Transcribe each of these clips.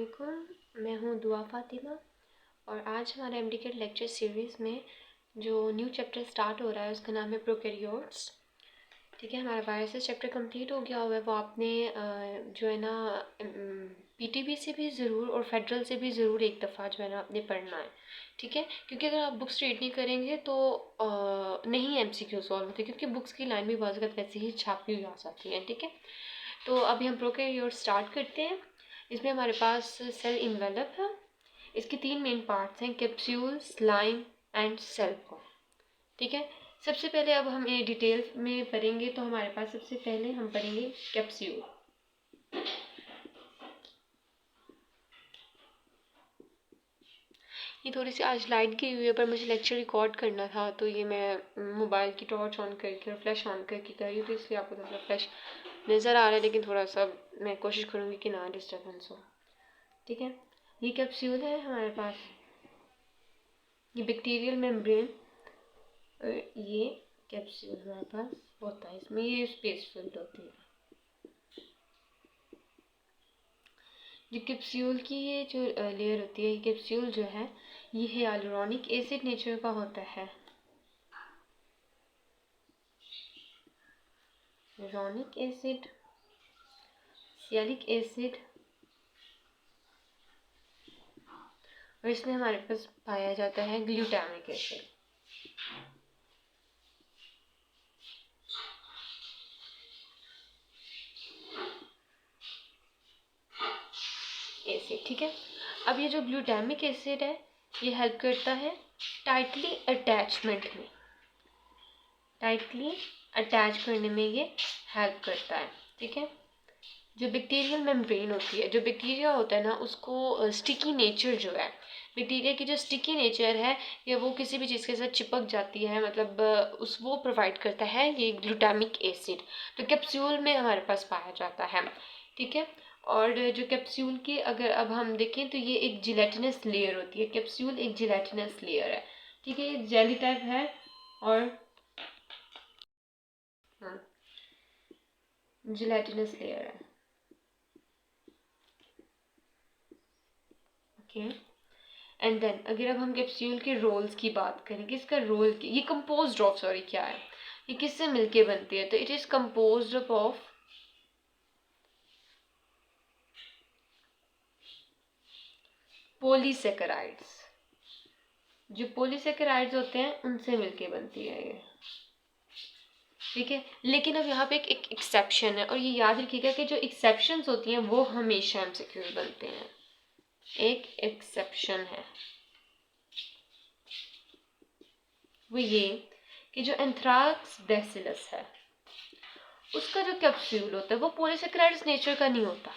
अस्सलामुअलैकुम। मैं हूँ दुआ फ़ातिमा और आज हमारे एमडीकेट लेक्चर सीरीज़ में जो न्यू चैप्टर स्टार्ट हो रहा है उसका नाम है प्रोकैरियोट्स। ठीक है, हमारा वायरसेस चैप्टर कंप्लीट हो गया हुआ है। वो आपने जो है ना पीटीबी से भी ज़रूर और फेडरल से भी ज़रूर एक दफ़ा जो है ना आपने पढ़ना है। ठीक है, क्योंकि अगर आप बुक्स रीड नहीं करेंगे तो नहीं एमसीक्यू सॉल्व होते, क्योंकि बुक्स की लाइन भी बहुत ज़्यादा वैसे ही छापी हुई आ जाती है। ठीक है, तो अभी हम प्रोकैरियोट्स स्टार्ट करते हैं। इसमें हमारे पास सेल इन्वेलप है। इसके 3 मेन पार्ट्स हैं, capsule, slime and cell wall. ठीक है, सबसे पहले अब हम ये डिटेल में पढ़ेंगे। तो हमारे पास सबसे पहले हम पढ़ेंगे कैप्सूल। ये थोड़ी सी आज लाइट गई हुई है, पर मुझे लेक्चर रिकॉर्ड करना था तो ये मैं मोबाइल की टॉर्च ऑन करके और फ्लैश ऑन करके कर रही हूँ, तो इसलिए आपको थोड़ा सा फ्लैश नज़र आ रहा है, लेकिन थोड़ा सा मैं कोशिश करूँगी कि ना डिस्टर्बेंस हो। ठीक है, ये कैप्सूल है हमारे पास, ये बैक्टीरियल मेम्ब्रेन, ये कैप्सूल हमारे पास होता है। इसमें ये स्पेस फिल्ड होती है। जो कैप्सूल की ये जो लेयर होती है, ये कैप्सूल जो है ये हियालुरोनिक एसिड नेचर का होता है। हियालुरोनिक एसिड, सियालिक एसिड, और इसमें हमारे पास पाया जाता है ग्लूटामिक एसिड। ठीक है, अब ये जो ग्लूटामिक एसिड है ये हेल्प करता है टाइटली अटैचमेंट में, टाइटली अटैच करने में ये हेल्प करता है। ठीक है, जो बैक्टीरियल मेम्ब्रेन होती है, जो बैक्टीरिया होता है ना, उसको स्टिकी नेचर जो है, बैक्टीरिया की जो स्टिकी नेचर है या वो किसी भी चीज़ के साथ चिपक जाती है, मतलब उस वो प्रोवाइड करता है ये ग्लूटामिक एसिड, तो कैप्सूल में हमारे पास पाया जाता है। ठीक है, और जो कैप्सूल की अगर अब हम देखें तो ये एक जिलेटिनस लेयर होती है। कैप्सूल एक जिलेटिनस लेयर है। ठीक है, ये जेली टाइप है और जिलेटिनस लेयर है। ओके, एंड देन अगर अब हम कैप्सूल के रोल्स की बात करें कि इसका रोल ये कंपोज्ड ऑफ क्या है, ये किससे मिलके बनती है, तो it is composed of polysaccharides. जो पॉलीसेकेराइड्स होते हैं उनसे मिलके बनती है ये। ठीक है, लेकिन अब यहाँ पे एक एक्सेप्शन है, और ये याद रखिएगा कि जो एक्सेप्शंस होती हैं वो हमेशा एमसीक्यू बनते हैं। एक एक्सेप्शन है वो ये कि जो एंथ्राक्स बैसिलस है उसका जो कैप्सूल होता है वो पॉलीसेकेराइड्स नेचर का नहीं होता।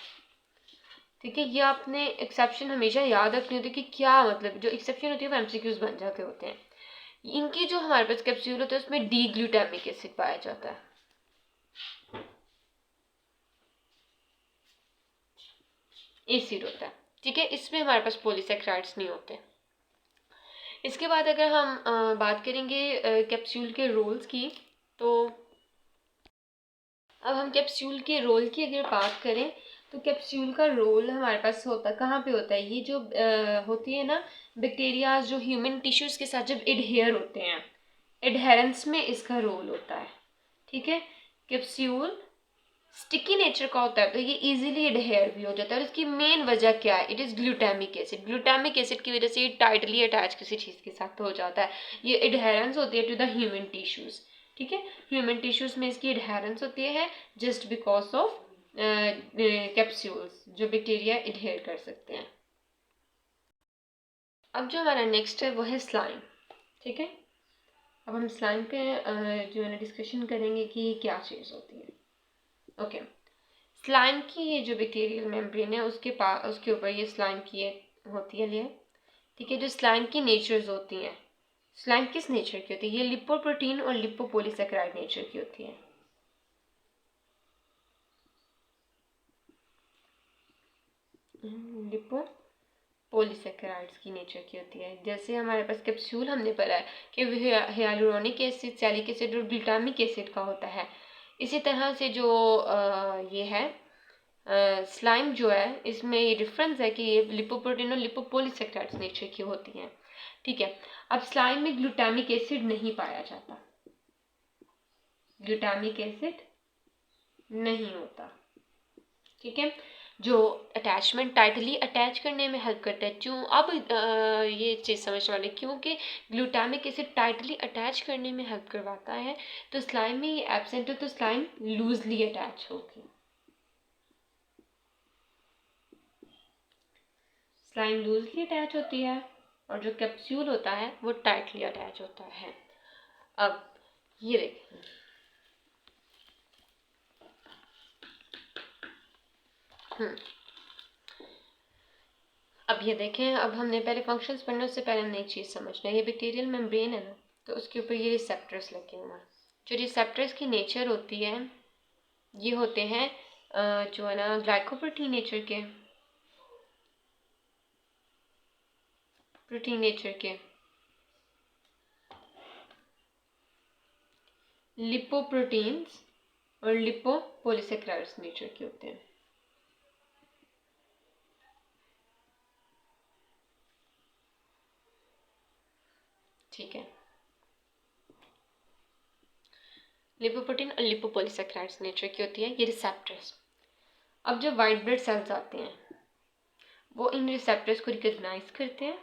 ठीक है, ये आपने एक्सेप्शन हमेशा याद रखनी होती है कि क्या मतलब, जो एक्सेप्शन होती है वो एमसीक्यूज बन जाते होते हैं। इनकी जो हमारे पास कैप्सूल होता है उसमें डी ग्लूटामिक एसिड पाया जाता है। एसिड होता है। ठीक है, इसमें हमारे पास पॉलीसेकेराइड्स नहीं होते। इसके बाद अगर हम बात करेंगे कैप्सूल के रोल्स की, तो अब हम कैप्सूल के रोल की अगर बात करें तो कैप्सूल का रोल हमारे पास होता कहाँ पे होता है, ये जो होती है ना बैक्टीरिया जो ह्यूमन टिश्यूज के साथ जब एडहेयर होते हैं, एडहेरेंस में इसका रोल होता है। ठीक है, कैप्सूल स्टिकी नेचर का होता है तो ये इजीली एडहेयर भी हो जाता है, और इसकी मेन वजह क्या है, it is glutamic acid. Glutamic acid की वजह से ये टाइटली अटैच किसी चीज़ के साथ हो जाता है। ये एडहेरेंस होती है टू द ह्यूमन टिश्यूज। ठीक है, ह्यूमन टिश्यूज में इसकी एडहेरेंस होती है जस्ट बिकॉज ऑफ कैप्सूल्स जो बैक्टीरिया एडहेयर कर सकते हैं। अब जो हमारा नेक्स्ट है वो है स्लाइम। ठीक है, अब हम स्लाइम पे जो है ना डिस्कशन करेंगे कि क्या चीज़ होती है। ओके, स्लाइम की ये जो बैक्टीरियल मेम्ब्रेन है उसके ऊपर ये स्लाइम की होती है लेयर। ठीक है, जो स्लाइम की नेचर्स होती हैं, स्लाइम किस नेचर की होती है, ये लिपोप्रोटीन और लिपोपोलीसेकेराइड नेचर की होती है। लिपोपोलीसेकेराइड्स की नेचर की होती है। जैसे हमारे पास कैप्सूल हमने पढ़ा है कि हियालुरोनिक एसिड, सैलिक एसिड और ग्लूटामिक एसिड का होता है, इसी तरह से जो ये है स्लाइम जो है इसमें ये डिफरेंस है कि ये लिपोप्रोटीन और लिपोपोलीसेक्राइड्स नेचर की होती हैं, ठीक है। अब स्लाइम में ग्लूटामिक एसिड नहीं पाया जाता, ग्लूटामिक एसिड नहीं होता, ठीक है, जो अटैचमेंट टाइटली अटैच करने में हेल्प करता है। क्यों? अब ये चीज़ समझने वाले, क्योंकि ग्लूटामिक एसिड टाइटली अटैच करने में हेल्प करवाता है, तो स्लाइम में ये एब्सेंट हो तो स्लाइम लूजली अटैच होगी, स्लाइम लूजली अटैच होती है और जो कैप्सूल होता है वो टाइटली अटैच होता है। अब ये देखें, अब ये देखें, अब हमने पहले फंक्शंस पढ़ने उससे पहले नई चीज़ समझना है। ये बैक्टीरियल मेम्ब्रेन है ना, तो उसके ऊपर ये रिसेप्टर्स लगे हुए हैं। जो रिसेप्टर्स की नेचर होती है ये होते हैं जो है ना ग्लाइकोप्रोटीन नेचर के, प्रोटीन नेचर के, लिपोप्रोटीन्स और लिपोपोलीसेक्राइड्स नेचर के होते हैं, ठीक है। लिपोप्रोटीन और लिपोपोलीसेक्राइड्स नेचर की होती है ये रिसेप्टर्स। अब जो वाइट ब्लड सेल्स आते हैं वो इन रिसेप्टर्स को रिकग्नाइज करते हैं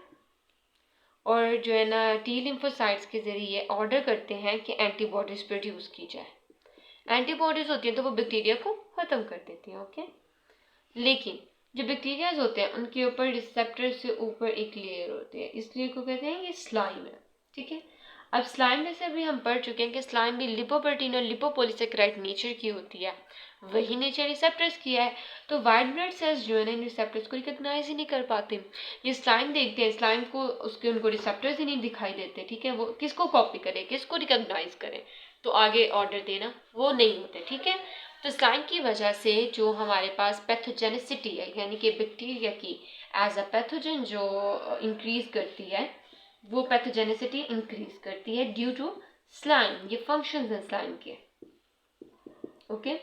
और जो है ना टी लिम्फोसाइट्स के ज़रिए ऑर्डर करते हैं कि एंटीबॉडीज़ प्रोड्यूस की जाए। एंटीबॉडीज़ होती हैं तो वो बैक्टीरिया को ख़त्म कर देती हैं, ओके। लेकिन जो बैक्टीरियाज होते हैं उनके ऊपर रिसेप्टर से ऊपर एक लेयर होती है, इस लेयर को कहते हैं ये स्लाइम है, ठीक है। अब स्लाइम में से भी हम पढ़ चुके हैं कि स्लाइम भी लिपोप्रोटीन और लिपोपोलीसेक्राइड नेचर की होती है, वही नेचर रिसेप्टर्स की है। तो वाइट ब्लड सेल्स जो है ना इन रिसेप्टर्स को रिकग्नाइज ही नहीं कर पाते। ये स्लाइम देखते हैं, स्लाइम को उसके उनको रिसेप्टर्स ही नहीं दिखाई देते, ठीक है। वो किसको कॉपी करें, किसको रिकग्नाइज करें, तो आगे ऑर्डर देना वो नहीं होते, ठीक है। तो स्लाइम की वजह से जो हमारे पास पैथोजेनिसिटी है, यानी कि बैक्टीरिया की एज अ पैथोजन जो इंक्रीज करती है, वो पैथोजेनिसिटी इंक्रीज करती है ड्यू टू स्लाइम। ये फंक्शंस हैं स्लाइम के, ओके।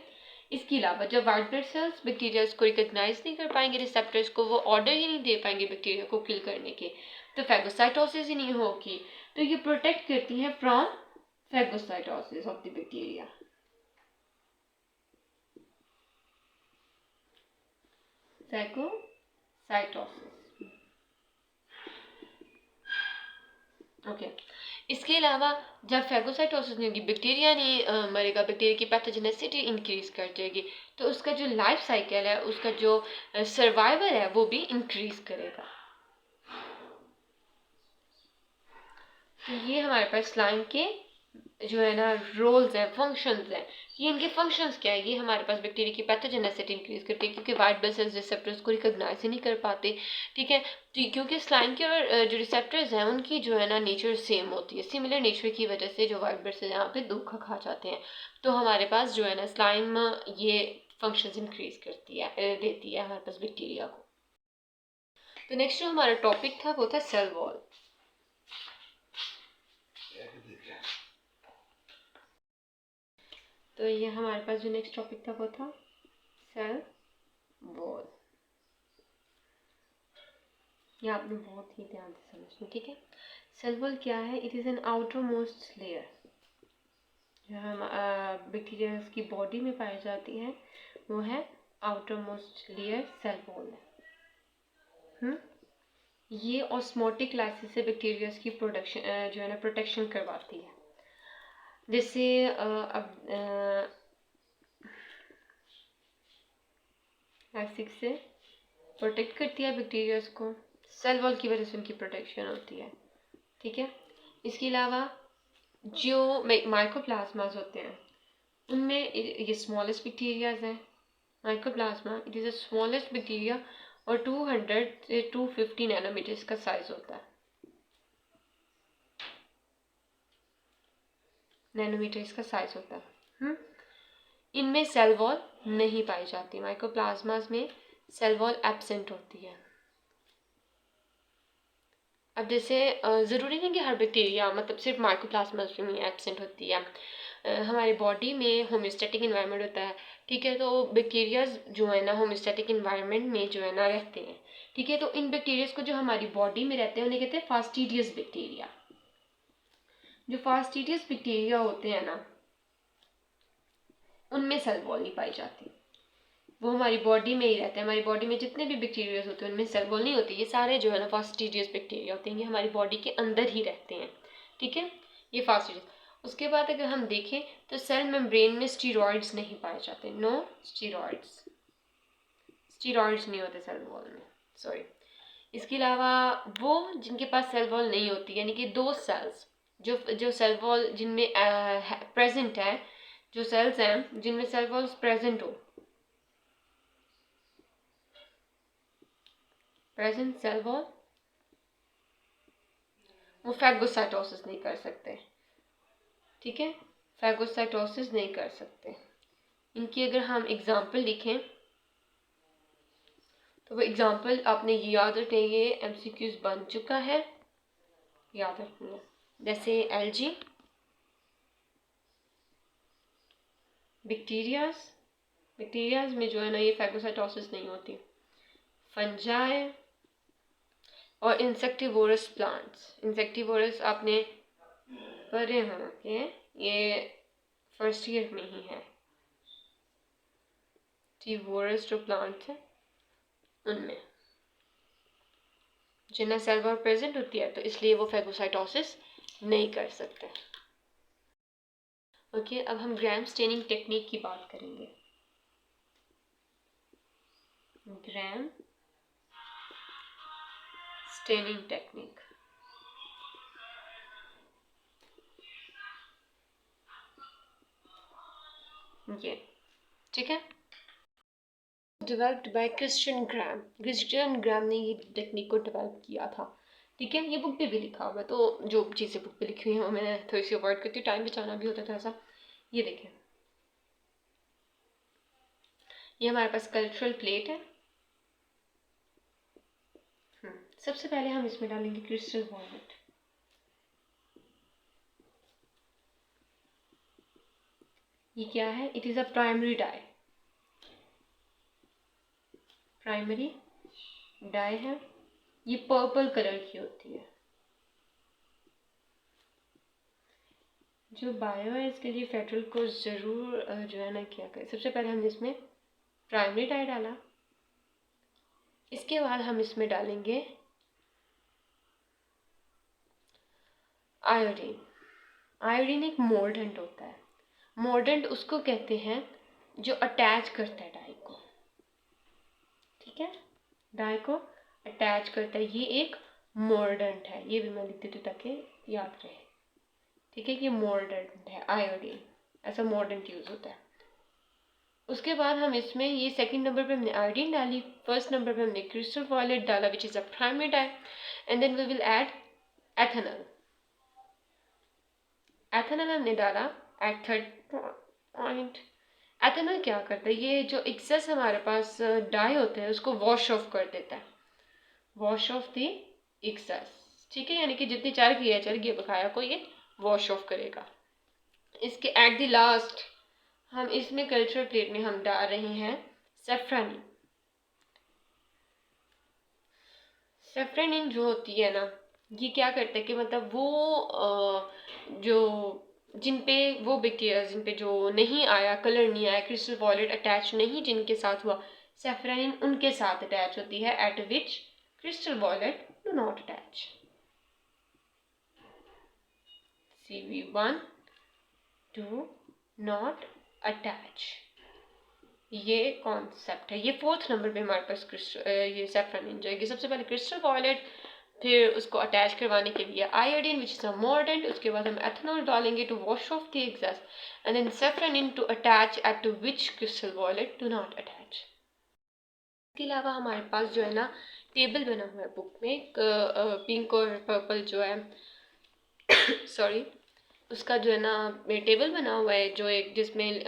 इसके अलावा जब वाइट ब्लड सेल्स बैक्टीरिया को रिकग्नाइज नहीं कर पाएंगे, रिसेप्टर्स को वो ऑर्डर ही नहीं दे पाएंगे बैक्टीरिया को किल करने के, तो फैगोसाइटोसिस ही नहीं होगी। तो ये प्रोटेक्ट करती है from phagocytosis of the bacteria. Phagocytosis, okay. इसके अलावा जब फैगोसाइटोसिस नहीं होगी, बैक्टीरिया नहीं मरेगा, बैक्टीरिया की पैथोजेनिसिटी इंक्रीज कर जाएगी, तो उसका जो लाइफ साइकिल है, उसका जो सर्वाइवल है वो भी इंक्रीज करेगा। तो ये हमारे पास स्लाइम के जो है ना रोल्स हैं, फंक्शंस हैं। ये इनके फंक्शंस क्या है, ये हमारे पास बैक्टीरिया की पैथोजेनिसिटी इंक्रीज करती है क्योंकि वाइट ब्लड सेल्स रिसेप्टर्स को रिकग्नाइज ही नहीं कर पाते, ठीक है। तो क्योंकि स्लाइम के और जो रिसेप्टर्स हैं उनकी जो है ना नेचर सेम होती है, सिमिलर नेचर की वजह से जो वाइट ब्लड सेल्स यहाँ पे धोखा खा जाते हैं। तो हमारे पास जो है ना स्लाइम ये फंक्शंस इंक्रीज करती है, देती है हमारे पास बैक्टीरिया को। तो नेक्स्ट जो हमारा टॉपिक था वो था सेल वॉल। तो ये हमारे पास जो नेक्स्ट टॉपिक था वो था सेल वॉल। ये आपने बहुत ही ध्यान से समझना, ठीक है। सेल वॉल क्या है? It is an outer most layer जो हम बैक्टीरिया की बॉडी में पाई जाती है, वो है outer most layer cell wall है। ये ऑस्मोटिक लाइसिस से बैक्टीरिया की प्रोडक्शन जो है ना प्रोटेक्शन करवाती है, जैसे अब लाइसिस से प्रोटेक्ट करती है बैक्टीरियाज को, सेल वॉल की वजह से उनकी प्रोटेक्शन होती है, ठीक है। इसके अलावा जो माइकोप्लाज्मास होते हैं उनमें ये स्मॉलेस्ट बैक्टीरियाज हैं। Mycoplasma it is the smallest bacteria और 200 से 250 नैनोमीटर्स का साइज होता है, नैनोमीटर्स का साइज होता है। इनमें सेल वॉल नहीं पाई जाती, माइकोप्लाज्मास में सेल वॉल एब्सेंट होती है। अब जैसे ज़रूरी नहीं कि हर बैक्टीरिया मतलब सिर्फ माइकोप्लाज्मास में एब्सेंट होती है, हमारे बॉडी में होम्योस्टैटिक इन्वायरमेंट होता है, ठीक है। तो बैक्टीरियाज जो है ना होम्योस्टैटिक इन्वायरमेंट में जो है ना रहते हैं, ठीक है। तो इन बैक्टीरियाज को जो हमारी बॉडी में रहते हैं उन्हें कहते हैं फास्टिडियस बैक्टीरिया। जो फास्टिडियस बैक्टीरिया होते हैं ना उनमें सेल वॉल नहीं पाई जाती, वो हमारी बॉडी में ही रहते हैं। हमारी बॉडी में जितने भी बैक्टीरिया होते हैं उनमें सेल वॉल नहीं होती, ये सारे जो है ना फास्टिडियस बैक्टीरिया होते हैं, ये हमारी बॉडी के अंदर ही रहते हैं, ठीक है। ये फास्टिडियस। उसके बाद अगर हम देखें तो सेल मेम्ब्रेन में स्टीरॉइड्स नहीं पाए जाते, नो स्टीरॉइड्स, स्टीरॉइड्स नहीं होते सेल वॉल में, सॉरी। इसके अलावा वो जिनके पास सेल वॉल नहीं होती, यानी कि दो सेल्स जो सेल वॉल जिनमें प्रेजेंट है, जो सेल्स हैं जिनमें सेल वॉल्स प्रेजेंट हो, प्रेजेंट सेल वॉल, वो फैगोसाइटोसिस नहीं कर सकते, ठीक है। फैगोसाइटोसिस नहीं कर सकते। इनकी अगर हम एग्जाम्पल लिखें तो वो एग्जाम्पल आपने याद रखने, ये एमसीक्यूज बन चुका है, याद रखना। जैसे एलजी, बैक्टीरियाज में जो है ना ये फैगोसाइटोसिस नहीं होती। फंजाई और इंसेक्टिवोरस प्लांट्स, इंसेक्टिवोरस आपने पढ़े होंगे, ये फर्स्ट ईयर में ही है। टीवोरस जो प्लांट्स हैं उनमें जिनमें सेल वॉल प्रेजेंट होती है, तो इसलिए वो फैगोसाइटोसिस नहीं कर सकते। ओके, अब हम ग्राम स्टेनिंग टेक्निक की बात करेंगे। ग्राम स्टेनिंग टेक्निक, ये ठीक है, developed by Christian gram. Christian ग्राम ने ये टेक्निक को डेवलप किया था, ठीक है। ये बुक पे भी लिखा हुआ है, तो जो चीज़ें बुक पे लिखी हुई हैं वो मैं थोड़ी सी अवॉइड करती हूँ, टाइम बचाना भी होता था ऐसा। ये देखें, ये हमारे पास कल्चरल प्लेट है। सबसे पहले हम इसमें डालेंगे क्रिस्टल वॉलेट। ये क्या है? It is a primary dye, primary dye है। ये पर्पल कलर की होती है। जो बायो है इसके लिए फेडरल को ज़रूर जो है ना क्या करें, सबसे पहले हमने इसमें प्राइमरी डाई डाला, इसके बाद हम इसमें डालेंगे आयोडीन। आयोडीन एक मोर्डेंट होता है। मोर्डेंट उसको कहते हैं जो अटैच करता है डाई को, ठीक है, डाई को अटैच करता है, ये एक मोर्डेंट है। ये भी मैं लिख देती हूँ ताकि याद रहे, ठीक है। ये मोर्डेंट है आयोडीन, ऐसा मोर्डेंट यूज होता है। उसके बाद हम इसमें ये सेकंड नंबर पे हमने आयोडीन डाली, फर्स्ट नंबर पे हमने क्रिस्टल वॉयलेट डाला which is a primary dye, and then we will add ethanol. Ethanol हमने डाला एट 30 एथेनॉल क्या करता है, ये जो एक्सेस हमारे पास डाई होते हैं उसको वॉश ऑफ कर देता है, वॉश ऑफ द एक्सेस, ठीक है। यानी कि जितनी चर्बी बकाया को ये वॉश ऑफ करेगा। इसके एट द लास्ट हम इसमें कल्चर प्लेट में हम डाल रहे हैं सेफ्रानिन। सेफ्रानिन जो होती है ना, ये क्या करता है कि मतलब वो जो जिन पे वो बैक्टीरिया जिन पे जो नहीं आया, कलर नहीं आया, क्रिस्टल वॉयलेट अटैच नहीं जिनके साथ हुआ, सेफ्रानिन उनके साथ अटैच होती है, at which crystal violet do not attach. CV1 do not attach, ये कॉन्सेप्ट है। ये फोर्थ नंबर पे हमारे पास ये सेफ्रानिन जाएगी। सबसे पहले क्रिस्टल वॉयलेट, फिर उसको अटैच करवाने के लिए iodine which is a mordant, उसके बाद हम एथेनॉल डालेंगे to wash off the excess, and then safranin to attach at to which crystal violet do not attach. इसके अलावा हमारे पास जो है ना टेबल बना हुआ है बुक में, पिंक और पर्पल जो है सॉरी उसका जो है ना टेबल बना हुआ है, जो एक जिसमें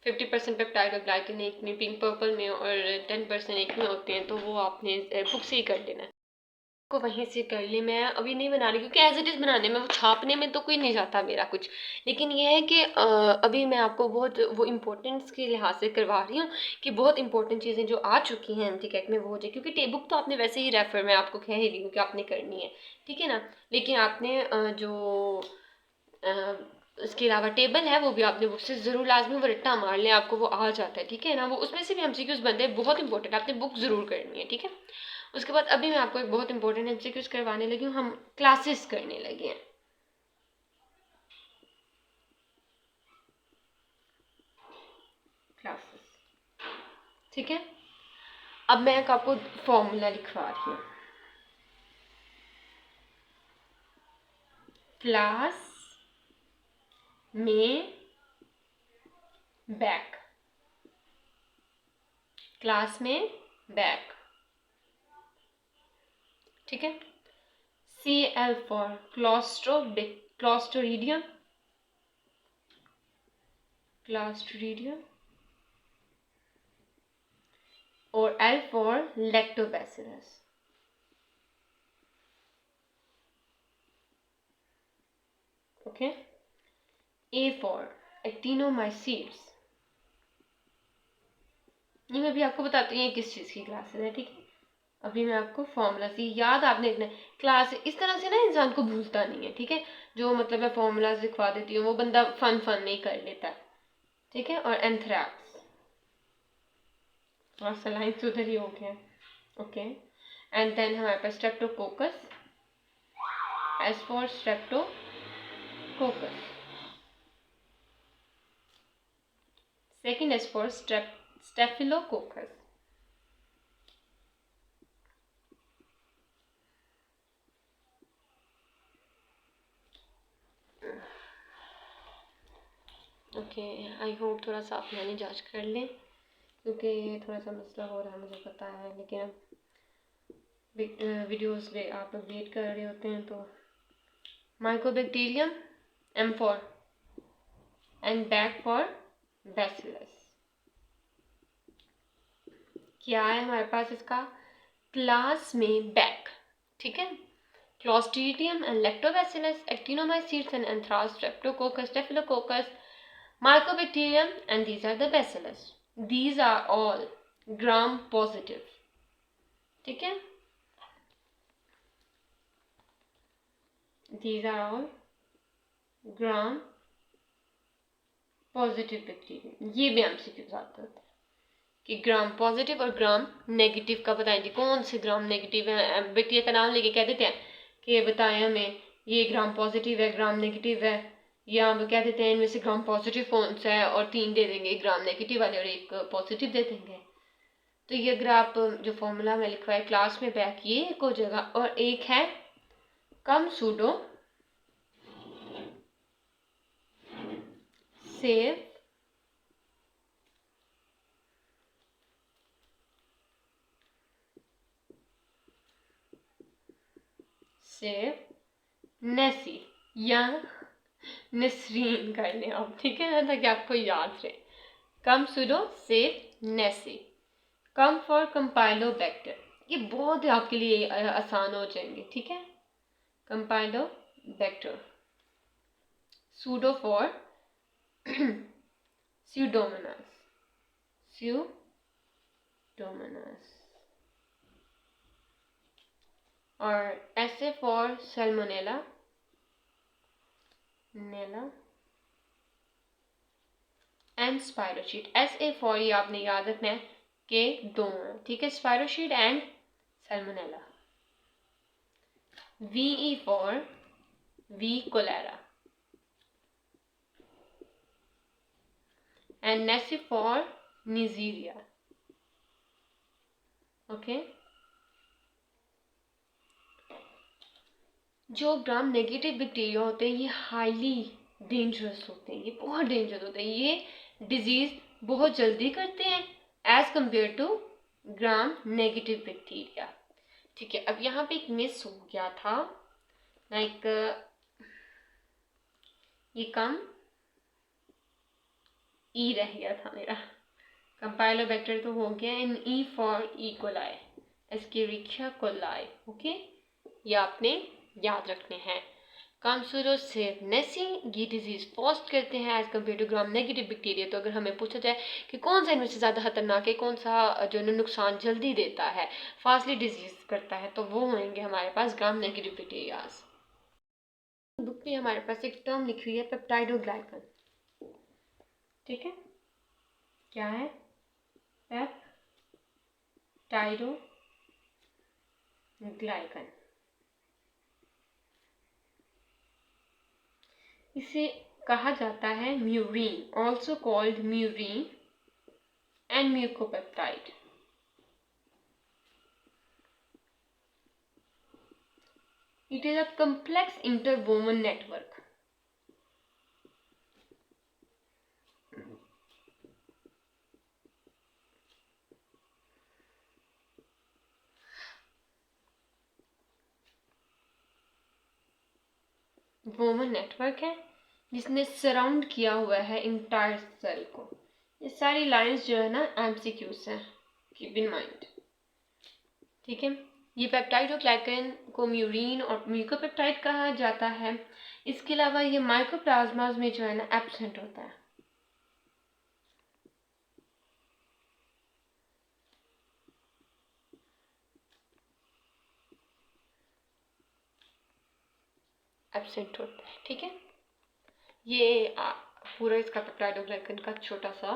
50% पेप्टाइड और ग्लाइसिन एक में, पिंक पर्पल में, और 10% एक में होते हैं, तो वो आपने बुक से ही कर लेना है। को वहीं से कर ली। मैं अभी नहीं बना रही क्योंकि एज इट इज़ बनाने में, वो छापने में तो कोई नहीं जाता मेरा कुछ। लेकिन ये है कि अभी मैं आपको बहुत वो इम्पोर्टेंस के लिहाज से करवा रही हूँ कि बहुत इंपॉर्टेंट चीज़ें जो आ चुकी हैं MCAT में वो हो जाए, क्योंकि टेबुक तो आपने वैसे ही रेफर, मैं आपको कह ही रही हूँ कि आपने करनी है, ठीक है ना। लेकिन आपने जो उसके अलावा टेबल है वो भी आपने बुक से ज़रूर लाजमी वो रट्टा मार लें, आपको वो आ जाता है, ठीक है ना। वो उसमें से भी MCQs बनते हैं, बहुत इंपॉर्टेंट, आपने बुक ज़रूर करनी है, ठीक है। उसके बाद अभी मैं आपको एक बहुत इंपॉर्टेंट MCQs करवाने लगी हूँ, हम क्लासेस करने लगे हैं, क्लासेस, ठीक है। अब मैं एक आपको फॉर्मूला लिखवा रही हूँ। क्लास में बैक, क्लास में बैक, ठीक है। CL फॉर क्लॉस्ट्रीडियम, क्लॉस्ट्रीडियम, और L for lactobacillus, okay. A for एक्टिनोमाइसीट्स। ये मैं भी आपको बताती हूँ ये किस चीज़ की क्लासेस है, ठीक है। अभी मैं आपको फॉर्मूला सी याद आपने रखना है। क्लास इस तरह से ना इंसान को भूलता नहीं है, ठीक है। जो मतलब मैं फॉर्मूला लिखवा देती हूँ वो बंदा फन में ही कर लेता है, ठीक है। और एंथ्रैक्स, और सलाइंस उधर ही हो गया, ओके। एंड देन हमारे पास streptococcus, S for streptococcus, second S for staphylococcus, okay. I hope थोड़ा सा आप मैंने जांच कर लें, क्योंकि ये थोड़ा सा मसला हो रहा है, मुझे पता है। लेकिन अब वीडियोस में आप लोग वेट कर रहे होते हैं, तो Mycobacterium, M for and back for bacillus. क्या है हमारे पास इसका? क्लास में बैक, ठीक है। Clostridium and lactobacillus, actinomycetes and anthrax, streptococcus, staphylococcus, mycobacterium, and these are the bacillus. These are all gram positive, ठीक है। These are all gram positive bacteria. ये भी MCQ आते हैं कि ग्राम पॉजिटिव और ग्राम नेगेटिव का बताएं जी, कौन से ग्राम नेगेटिव है। बैक्टीरिया का नाम लेके कह देते हैं कि बताएं हमें ये ग्राम पॉजिटिव है, ग्राम नेगेटिव है, या हम कह देते हैं इनमें से ग्राम पॉजिटिव कौन सा है, और 3 दे देंगे ग्राम नेगेटिव वाले और 1 पॉजिटिव दे देंगे। तो ये अगर आप जो फॉर्मूला में लिखवाए क्लास में बैक, ये एक हो जाएगा। और एक है कम सूडो सेव नेसी या नसरीन कर लें आप, ठीक है ना, ताकि आपको याद रहे। कम pseudo save Nesi, come for कंपाइलोबैक्टर, ये बहुत ही आपके लिए आसान हो जाएंगे, ठीक है। Campylobacter, pseudo for pseudomonas, pseudomonas, और SA for salmonella, and spirochete. SA for ये आपने याद रखना है कि दोनों है, ठीक है, spirochete and salmonella. VE for V cholerae, and नेसी फॉर निजीरिया, ओके। जो ग्राम नेगेटिव बैक्टीरिया होते हैं ये हाईली डेंजरस होते हैं, ये बहुत डेंजरस होते हैं, ये डिजीज बहुत जल्दी करते हैं as compare to gram negative bacteria, ठीक है। अब यहाँ पे एक मिस हो गया था, लाइक ये कम ई रह गया था मेरा। कंपाइलोबैक्टर तो हो गया, इन E for E coli, एस्केरिचिया coli, okay. ये आपने याद रखने हैं। कामसुरो सेवनेसी ये डिजीज पोस्ट करते हैं as compare to gram negative bacteria. तो अगर हमें पूछा जाए कि कौन सा इनमें से ज़्यादा खतरनाक है, कौन सा जो है नुकसान जल्दी देता है, फास्टली डिजीज करता है, तो वो होंगे हमारे पास ग्राम नेगेटिव बैक्टीरियाज। बुक में हमारे पास एक टर्म लिखी हुई है पेप्टाइडोग्लाइकन। ठीक है, क्या है? पेप्टाइडोग्लाइकन। इसे कहा जाता है murein, also called murein and mucopeptide. It is a complex interwoven network. Woman network है जिसने सराउंड किया हुआ है इंटायर सेल को। ये सारी लाइंस जो है ना एमसीक्यूज हैं, कीप इन माइंड। ठीक है, ये पेप्टाइडोग्लाइकन को म्यूरीन और म्यूकोपेप्टाइड कहा जाता है। इसके अलावा ये माइकोप्लाज्मास में जो है ना एब्सेंट होता है। ठीक है, ये पूरा इसका पेप्टाइडोग्लाइकन का छोटा सा